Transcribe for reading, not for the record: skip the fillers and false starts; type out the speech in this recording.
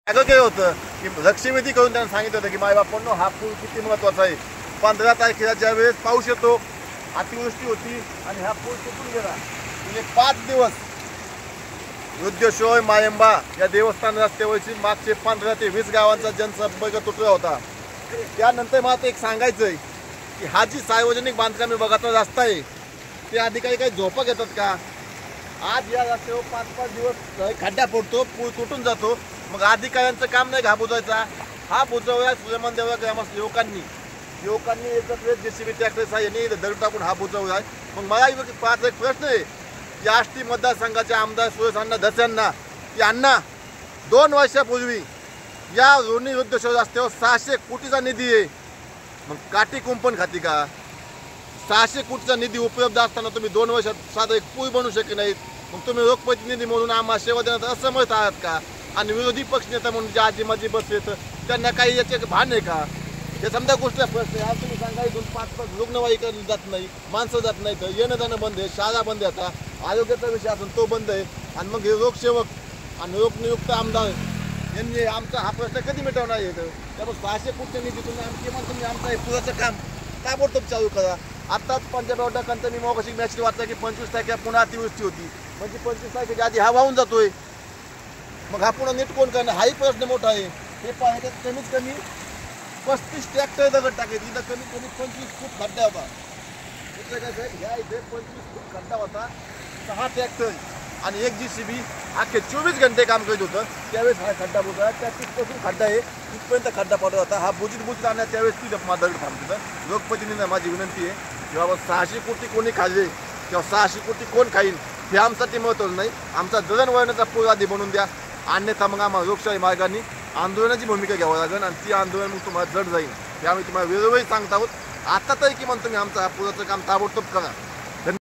अगं काय होतं की लक्षवेधी करून त्यांना सांगितलं होतं की मायबापांनो हा पूल किती महत्वाचा आहे. 15 तारखेला ज्या वेळेस पाऊस येतो, अतिवृष्टी होती आणि हा पूल तुटून गेला. म्हणजे 5 दिवस वृद्धशोय मायंबा या देवस्थान रस्त्यावरची मागचे 15 ते 20 गावांचा जनसंपर्क तुटला होता. त्यानंतर मला एक सांगायचं आहे की हा जी सार्वजनिक बांधकामे बघाचा रस्ता आहे ते अधिकारी काही झोपा घेतात का? आज या रस्त्यावर 5-5 दिवस खड्डा पडतो, पूल तुटून जातो. मग अधिकाऱ्यांचं काम नाही घा बुजवायचा, हा बुजवला सुलेमान देवळा ग्रामस्थ युवकांनी एकत्र जेसीबी ट्रॅक्टर साह्याने दगड टाकून हा बुजवला. मग मला एक प्रश्न आहे की आष्टी मतदारसंघाचे आमदार सुरेश अण्णा धस की अण्णा 2 वर्षापूर्वी या रोणी वृद्धशोय रस्त्यावर 600 कोटीचा निधी आहे. मग काठी कुंपण खाती का? 600 कोटीचा निधी उपलब्ध असताना तुम्ही 2 वर्षात साधा एक पूल बनवू शकले नाहीत. मग तुम्ही लोकप्रतिनिधी म्हणून आम्हाला सेवा देण्यात असमर्थ आहात का? आणि विरोधी पक्षनेता म्हणून जे आजी माझी बसले तर त्यांना काही याचे भान आहे का? हे समजा गोष्टीचा प्रश्न आहे. आज तुम्ही सांगा इथून 5-5 रुग्णवाहिका जात नाही, माणसं जात नाही, तर येणं जाणं बंद आहे, शाळा बंद आहे, आता आरोग्याचा विषय असून तो बंद आहे. आणि मग हे लोकसेवक आणि लोकनियुक्त आमदार यांनी आमचा हा प्रश्न कधी मिटवणार येतं? त्यामुळे 600 कोटी निधीतून तुम्ही आमचं हे पुराचं काम ताबडतोब चालू करा. आत्ताच पंजाब डकांचं मी मग अशी मॅच वाचला की 25 तारखेला पुन्हा अतिवृष्टी होती, म्हणजे 25 तारखेच्या आधी हा वाहून जातोय. मग हा पुन्हा नीट कोण करणार? हाही प्रश्न मोठा आहे. हे पाहिजे कमीत कमी 35 ट्रॅक्टर दगड टाकायचे. इथं कमीत कमी 25 फूट खड्डा होता. इथं काय साहेब, ह्या इथे 25 फूट खड्डा होता, 6 ट्रॅक्टर आणि 1 जेसीबी अख्खे 24 घंटे काम करत होतं. त्यावेळेस हा खड्डा बुजला. त्या तिथपासून खड्डा आहे तिथपर्यंत खड्डा पडत होता. हा बुजीत आणण्यात त्यावेळेस ती माझा दगड थांबत. लोकप्रतिनिधींना माझी विनंती आहे की बाबा 600 कोटी कोणी खाल्ले किंवा 600 कोटी कोण खाईल हे आमच्यासाठी महत्त्वाचं नाही. आमचा दळणवळणाचा पूल आधी बनवून द्या, अन्यथा मग आम्हाला लोकशाही मार्गाने आंदोलनाची भूमिका घ्यावी लागेल आणि ती आंदोलन मग तुम्हाला जड जाईल. हे आम्ही तुम्हाला वेळोवेळी सांगत आहोत. आता तरी किमान तुम्ही आमचं हा पुराचं काम ताबडतोब करा.